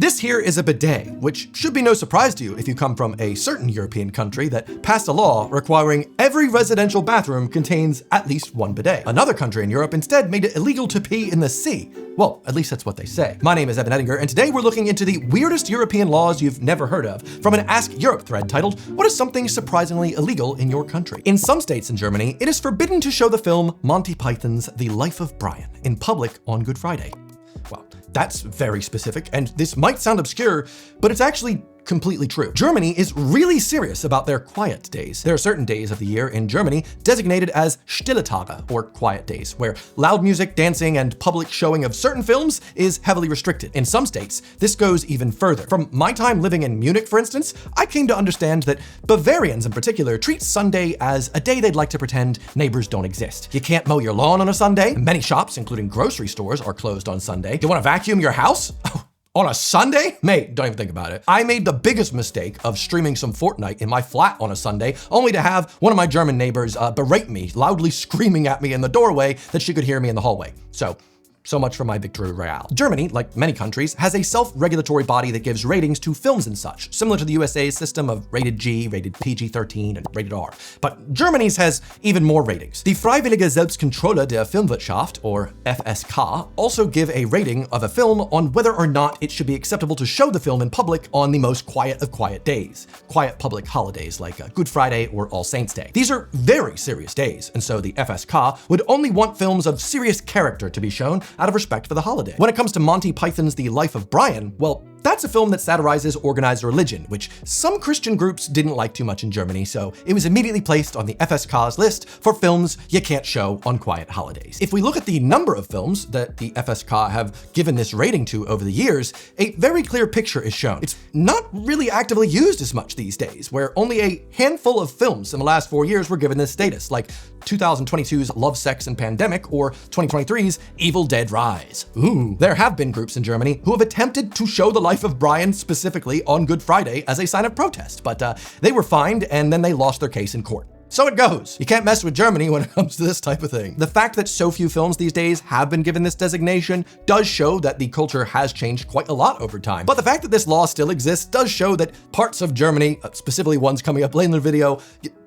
This here is a bidet, which should be no surprise to you if you come from a certain European country that passed a law requiring every residential bathroom contains at least one bidet. Another country in Europe instead made it illegal to pee in the sea. Well, at least that's what they say. My name is Edinger, and today we're looking into the weirdest European laws you've never heard of from an Ask Europe thread titled, "What is something surprisingly illegal in your country?" In some states in Germany, it is forbidden to show the film Monty Python's The Life of Brian in public on Good Friday. Well, that's very specific, and this might sound obscure, but it's actually completely true. Germany is really serious about their quiet days. There are certain days of the year in Germany designated as Stille Tage, or quiet days, where loud music, dancing, and public showing of certain films is heavily restricted. In some states, this goes even further. From my time living in Munich, for instance, I came to understand that Bavarians in particular treat Sunday as a day they'd like to pretend neighbors don't exist. You can't mow your lawn on a Sunday. Many shops, including grocery stores, are closed on Sunday. You want to vacuum your house? On a Sunday? Mate, don't even think about it. I made the biggest mistake of streaming some Fortnite in my flat on a Sunday, only to have one of my German neighbors berate me, loudly screaming at me in the doorway that she could hear me in the hallway. So much for my victory royale. Germany, like many countries, has a self-regulatory body that gives ratings to films and such, similar to the USA's system of rated G, rated PG-13, and rated R. But Germany's has even more ratings. The Freiwillige Selbstkontrolle der Filmwirtschaft, or FSK, also give a rating of a film on whether or not it should be acceptable to show the film in public on the most quiet of quiet days. Quiet public holidays like Good Friday or All Saints' Day. These are very serious days, and so the FSK would only want films of serious character to be shown out of respect for the holiday. When it comes to Monty Python's The Life of Brian, well, that's a film that satirizes organized religion, which some Christian groups didn't like too much in Germany, so it was immediately placed on the FSK's list for films you can't show on quiet holidays. If we look at the number of films that the FSK have given this rating to over the years, a very clear picture is shown. It's not really actively used as much these days, where only a handful of films in the last 4 years were given this status, like 2022's Love, Sex, and Pandemic, or 2023's Evil Dead Rise. Ooh. There have been groups in Germany who have attempted to show the life of Brian specifically on Good Friday as a sign of protest, but they were fined and then they lost their case in court. So it goes. You can't mess with Germany when it comes to this type of thing. The fact that so few films these days have been given this designation does show that the culture has changed quite a lot over time. But the fact that this law still exists does show that parts of Germany, specifically ones coming up later in the video,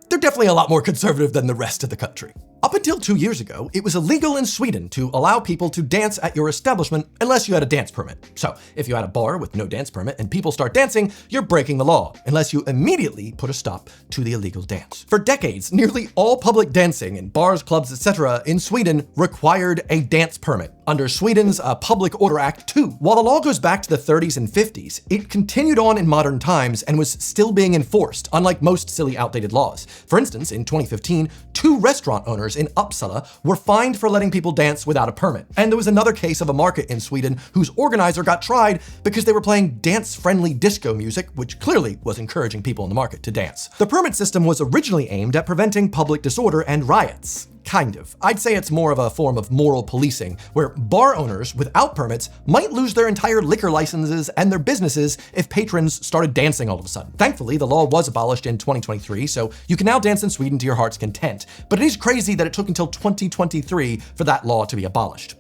they're definitely a lot more conservative than the rest of the country. Up until 2 years ago, it was illegal in Sweden to allow people to dance at your establishment unless you had a dance permit. So if you had a bar with no dance permit and people start dancing, you're breaking the law, unless you immediately put a stop to the illegal dance. For decades, nearly all public dancing in bars, clubs, etc. in Sweden required a dance permit under Sweden's Public Order Act 2. While the law goes back to the 30s and 50s, it continued on in modern times and was still being enforced, unlike most silly outdated laws. For instance, in 2015, 2 restaurant owners in Uppsala were fined for letting people dance without a permit. And there was another case of a market in Sweden whose organizer got tried because they were playing dance-friendly disco music, which clearly was encouraging people in the market to dance. The permit system was originally aimed at preventing public disorder and riots. Kind of. I'd say it's more of a form of moral policing, where bar owners without permits might lose their entire liquor licenses and their businesses if patrons started dancing all of a sudden. Thankfully, the law was abolished in 2023, so you can now dance in Sweden to your heart's content. But it is crazy that it took until 2023 for that law to be abolished.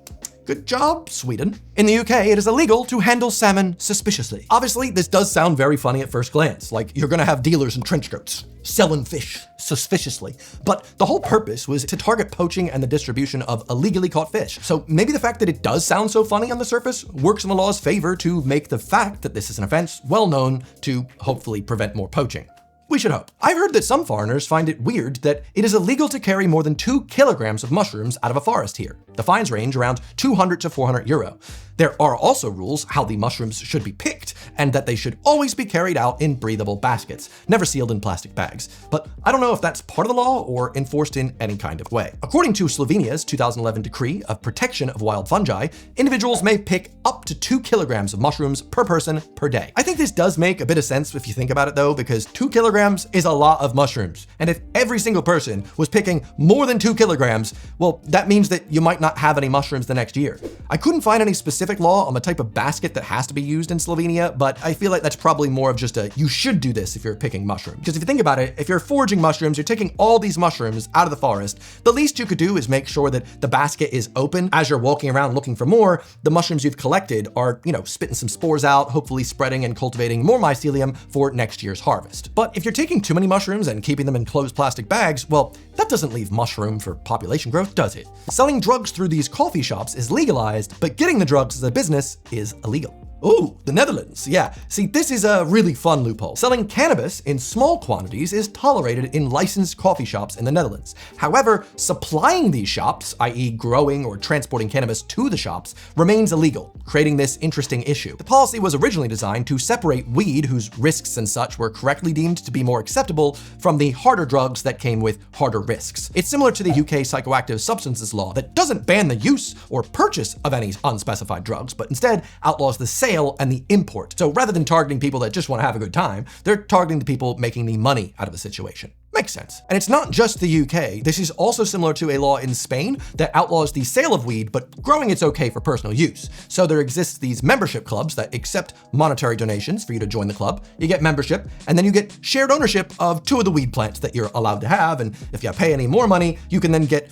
Good job, Sweden. In the UK, it is illegal to handle salmon suspiciously. Obviously, this does sound very funny at first glance, like you're gonna have dealers in trench coats selling fish suspiciously. But the whole purpose was to target poaching and the distribution of illegally caught fish. So maybe the fact that it does sound so funny on the surface works in the law's favor to make the fact that this is an offense well known to hopefully prevent more poaching. We should hope. I've heard that some foreigners find it weird that it is illegal to carry more than 2 kilograms of mushrooms out of a forest here. The fines range around 200 to 400 euro. There are also rules how the mushrooms should be picked, and that they should always be carried out in breathable baskets, never sealed in plastic bags. But I don't know if that's part of the law or enforced in any kind of way. According to Slovenia's 2011 Decree of Protection of Wild Fungi, individuals may pick up to 2 kilograms of mushrooms per person per day. I think this does make a bit of sense if you think about it though, because 2 kilograms is a lot of mushrooms. And if every single person was picking more than 2 kilograms, well, that means that you might not have any mushrooms the next year. I couldn't find any specific law on the type of basket that has to be used in Slovenia, academia, but I feel like that's probably more of just a, you should do this if you're picking mushrooms. Because if you think about it, if you're foraging mushrooms, you're taking all these mushrooms out of the forest, the least you could do is make sure that the basket is open. As you're walking around looking for more, the mushrooms you've collected are, spitting some spores out, hopefully spreading and cultivating more mycelium for next year's harvest. But if you're taking too many mushrooms and keeping them in closed plastic bags, well, that doesn't leave mushroom for population growth, does it? Selling drugs through these coffee shops is legalized, but getting the drugs as a business is illegal. Ooh, the Netherlands, yeah. See, this is a really fun loophole. Selling cannabis in small quantities is tolerated in licensed coffee shops in the Netherlands. However, supplying these shops, i.e. growing or transporting cannabis to the shops, remains illegal, creating this interesting issue. The policy was originally designed to separate weed, whose risks and such were correctly deemed to be more acceptable, from the harder drugs that came with harder risks. It's similar to the UK psychoactive substances law that doesn't ban the use or purchase of any unspecified drugs, but instead outlaws the sale and the import. So rather than targeting people that just want to have a good time, they're targeting the people making the money out of the situation. Makes sense. And it's not just the UK. This is also similar to a law in Spain that outlaws the sale of weed, but growing it's okay for personal use. So there exists these membership clubs that accept monetary donations for you to join the club. You get membership, and then you get shared ownership of 2 of the weed plants that you're allowed to have. And if you pay any more money, you can then get,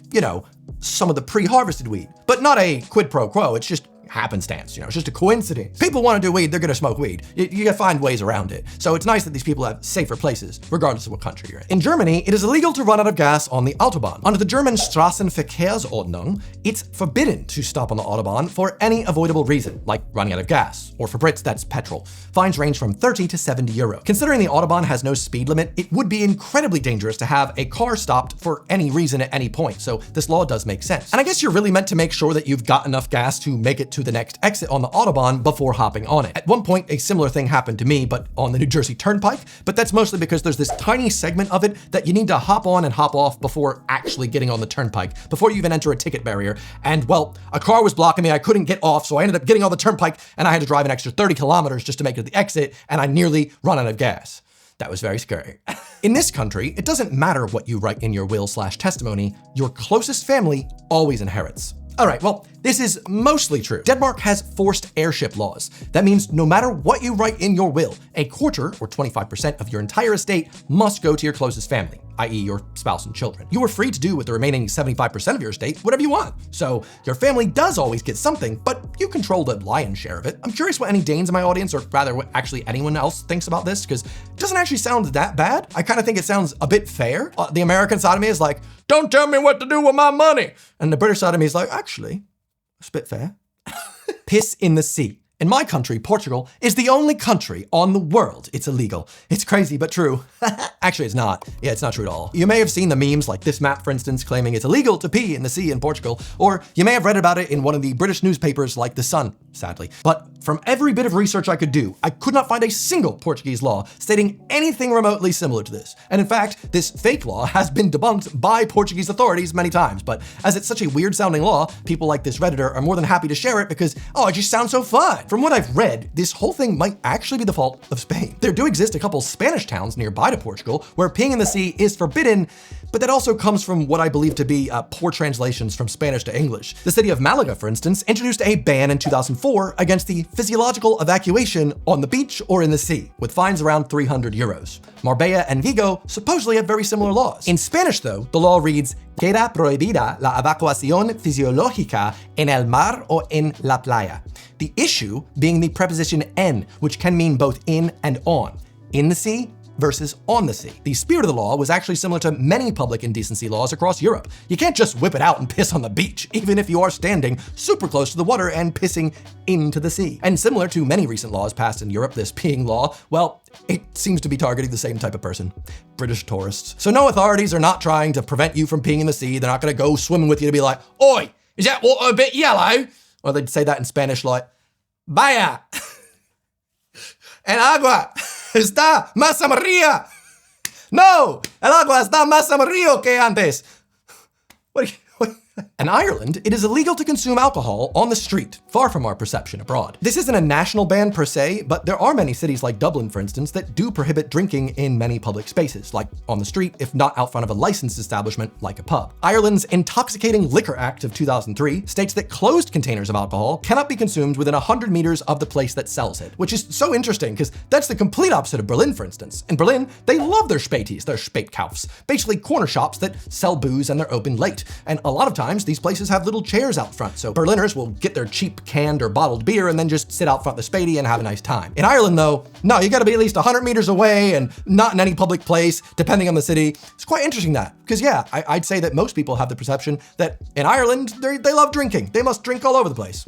some of the pre-harvested weed. But not a quid pro quo, it's just happenstance, it's just a coincidence. People want to do weed, they're gonna smoke weed. You gotta find ways around it. So it's nice that these people have safer places, regardless of what country you're in. In Germany, it is illegal to run out of gas on the Autobahn. Under the German Straßenverkehrsordnung, it's forbidden to stop on the Autobahn for any avoidable reason, like running out of gas, or for Brits, that's petrol. Fines range from 30 to 70 euro. Considering the Autobahn has no speed limit, it would be incredibly dangerous to have a car stopped for any reason at any point, so this law does make sense. And I guess you're really meant to make sure that you've got enough gas to make it to the next exit on the Autobahn before hopping on it. At one point, a similar thing happened to me, but on the New Jersey Turnpike, but that's mostly because there's this tiny segment of it that you need to hop on and hop off before actually getting on the turnpike, before you even enter a ticket barrier. And well, a car was blocking me, I couldn't get off, so I ended up getting on the turnpike and I had to drive an extra 30 kilometers just to make it to the exit, and I nearly run out of gas. That was very scary. In this country, it doesn't matter what you write in your will/testimony, your closest family always inherits. All right, well, this is mostly true. Denmark has forced heirship laws. That means no matter what you write in your will, a quarter, or 25% of your entire estate, must go to your closest family, i.e. your spouse and children. You are free to do with the remaining 75% of your estate whatever you want. So your family does always get something, but you control the lion's share of it. I'm curious what any Danes in my audience, or rather what actually anyone else thinks about this, because it doesn't actually sound that bad. I kind of think it sounds a bit fair. The American side of me is like, don't tell me what to do with my money. And the British side of me is like, actually, it's a bit fair. Piss in the sea. In my country, Portugal is the only country on the world it's illegal. It's crazy, but true. Actually, it's not. Yeah, it's not true at all. You may have seen the memes like this map, for instance, claiming it's illegal to pee in the sea in Portugal, or you may have read about it in one of the British newspapers like The Sun, sadly. But from every bit of research I could do, I could not find a single Portuguese law stating anything remotely similar to this. And in fact, this fake law has been debunked by Portuguese authorities many times. But as it's such a weird sounding law, people like this Redditor are more than happy to share it because, oh, it just sounds so fun. From what I've read, this whole thing might actually be the fault of Spain. There do exist a couple Spanish towns nearby to Portugal where peeing in the sea is forbidden, but that also comes from what I believe to be poor translations from Spanish to English. The city of Malaga, for instance, introduced a ban in 2004 against the physiological evacuation on the beach or in the sea, with fines around 300 euros. Marbella and Vigo supposedly have very similar laws. In Spanish, though, the law reads, queda prohibida la evacuación fisiológica en el mar o en la playa. The issue being the preposition en, which can mean both in and on. In the sea versus on the sea. The spirit of the law was actually similar to many public indecency laws across Europe. You can't just whip it out and piss on the beach, even if you are standing super close to the water and pissing into the sea. And similar to many recent laws passed in Europe, this peeing law, well, it seems to be targeting the same type of person, British tourists. So no, authorities are not trying to prevent you from peeing in the sea. They're not gonna go swimming with you to be like, oi, is that water a bit yellow? Or they'd say that in Spanish like, vaya, el agua está más amarilla. No, el agua está más amarillo que antes. What In Ireland, it is illegal to consume alcohol on the street, far from our perception abroad. This isn't a national ban per se, but there are many cities like Dublin, for instance, that do prohibit drinking in many public spaces, like on the street, if not out front of a licensed establishment like a pub. Ireland's Intoxicating Liquor Act of 2003 states that closed containers of alcohol cannot be consumed within 100 meters of the place that sells it, which is so interesting because that's the complete opposite of Berlin, for instance. In Berlin, they love their Spätis, their Spätkaufs, basically corner shops that sell booze and they're open late. And a lot of times, these places have little chairs out front, so Berliners will get their cheap canned or bottled beer and then just sit out front of the Späti and have a nice time. In Ireland though, no, you gotta be at least 100 meters away and not in any public place, depending on the city. It's quite interesting that, because yeah, I'd say that most people have the perception that in Ireland, they love drinking. They must drink all over the place.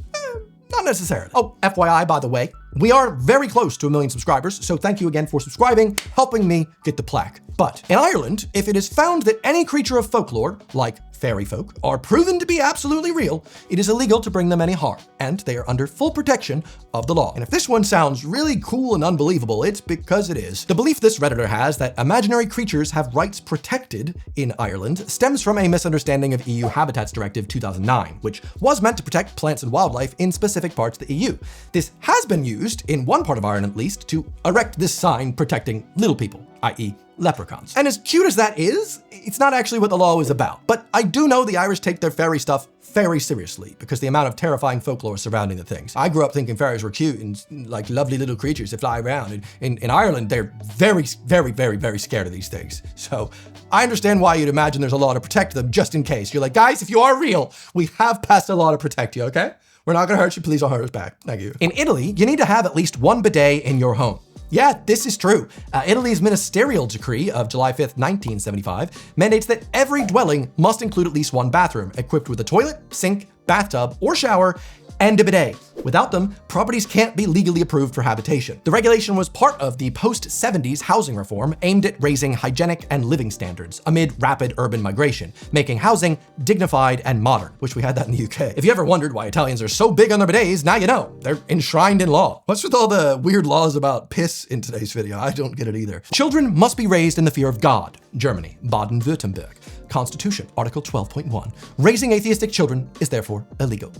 Not necessarily. Oh, FYI, by the way, we are very close to 1 million subscribers, so thank you again for subscribing, helping me get the plaque. But in Ireland, if it is found that any creature of folklore, like fairy folk, are proven to be absolutely real, it is illegal to bring them any harm, and they are under full protection of the law. And if this one sounds really cool and unbelievable, it's because it is. The belief this Redditor has that imaginary creatures have rights protected in Ireland stems from a misunderstanding of EU Habitats Directive 2009, which was meant to protect plants and wildlife in specific parts of the EU. This has been used, in one part of Ireland at least, to erect this sign protecting little people, i.e. leprechauns. And as cute as that is, it's not actually what the law is about. But I do know the Irish take their fairy stuff very seriously because the amount of terrifying folklore surrounding the things. I grew up thinking fairies were cute and like lovely little creatures that fly around. And in Ireland, they're very scared of these things. So I understand why you'd imagine there's a law to protect them just in case. You're like, guys, if you are real, we have passed a law to protect you, okay? We're not gonna hurt you, please don't hurt us back. Thank you. In Italy, you need to have at least one bidet in your home. Yeah, this is true. Italy's ministerial decree of July 5th, 1975 mandates that every dwelling must include at least one bathroom, equipped with a toilet, sink, bathtub, or shower, and a bidet. Without them, properties can't be legally approved for habitation. The regulation was part of the post-70s housing reform aimed at raising hygienic and living standards amid rapid urban migration, making housing dignified and modern. Wish we had that in the UK. If you ever wondered why Italians are so big on their bidets, now you know. They're enshrined in law. What's with all the weird laws about piss in today's video? I don't get it either. Children must be raised in the fear of God. Germany, Baden-Württemberg. Constitution, Article 12.1. Raising atheistic children is therefore illegal.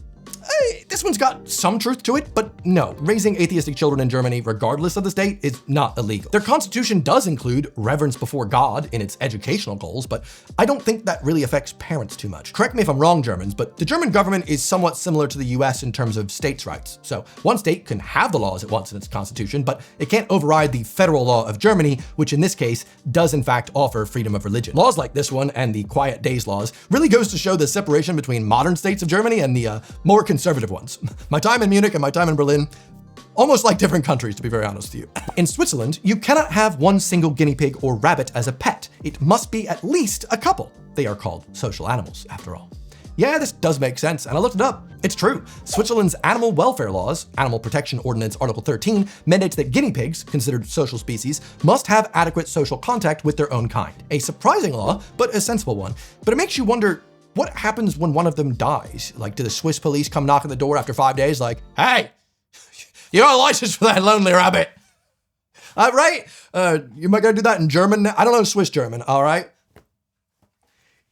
This one's got some truth to it, but no, raising atheistic children in Germany, regardless of the state, is not illegal. Their constitution does include reverence before God in its educational goals, but I don't think that really affects parents too much. Correct me if I'm wrong, Germans, but the German government is somewhat similar to the US in terms of states' rights. So one state can have the laws it wants in its constitution, but it can't override the federal law of Germany, which in this case does in fact offer freedom of religion. Laws like this one and the Quiet Days laws really goes to show the separation between modern states of Germany and the more conservative ones. My time in Munich and my time in Berlin, almost like different countries, to be very honest with you. In Switzerland, you cannot have one single guinea pig or rabbit as a pet. It must be at least a couple. They are called social animals, after all. Yeah, this does make sense, and I looked it up. It's true. Switzerland's animal welfare laws, Animal Protection Ordinance Article 13, mandates that guinea pigs, considered social species, must have adequate social contact with their own kind. A surprising law, but a sensible one. But it makes you wonder, what happens when one of them dies? Like, do the Swiss police come knock on the door after 5 days like, hey, you got a license for that lonely rabbit? Right? You might gotta do that in German. I don't know Swiss German, all right?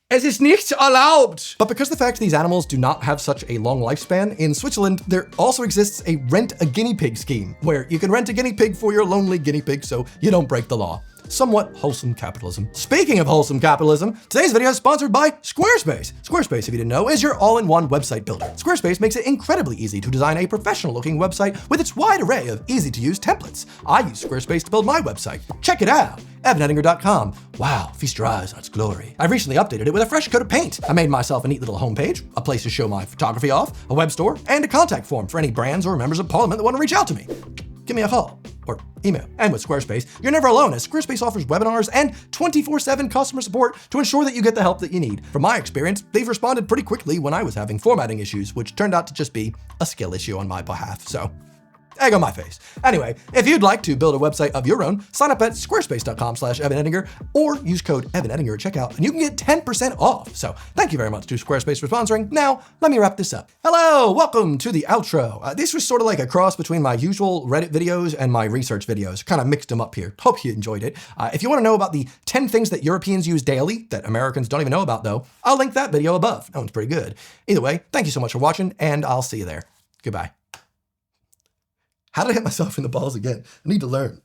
Es ist nicht erlaubt. But because the fact these animals do not have such a long lifespan, in Switzerland, there also exists a rent a guinea pig scheme, where you can rent a guinea pig for your lonely guinea pig so you don't break the law. Somewhat wholesome capitalism. Speaking of wholesome capitalism, today's video is sponsored by Squarespace. Squarespace, if you didn't know, is your all-in-one website builder. Squarespace makes it incredibly easy to design a professional-looking website with its wide array of easy-to-use templates. I use Squarespace to build my website. Check it out. EvanEdinger.com. Wow, feast your eyes on its glory. I recently updated it with a fresh coat of paint. I made myself a neat little homepage, a place to show my photography off, a web store, and a contact form for any brands or members of parliament that want to reach out to me. Give me a call or email. And with Squarespace, you're never alone, as Squarespace offers webinars and 24/7 customer support to ensure that you get the help that you need. From my experience, they've responded pretty quickly when I was having formatting issues, which turned out to just be a skill issue on my behalf. So egg on my face. Anyway, if you'd like to build a website of your own, sign up at squarespace.com/EvanEdinger or use code EvanEdinger at checkout and you can get 10% off. So thank you very much to Squarespace for sponsoring. Now, let me wrap this up. Hello, welcome to the outro. This was sort of like a cross between my usual Reddit videos and my research videos. Kind of mixed them up here. Hope you enjoyed it. If you want to know about the 10 things that Europeans use daily that Americans don't even know about though, I'll link that video above. That one's pretty good. Either way, thank you so much for watching and I'll see you there. Goodbye. How did I hit myself in the balls again? I need to learn.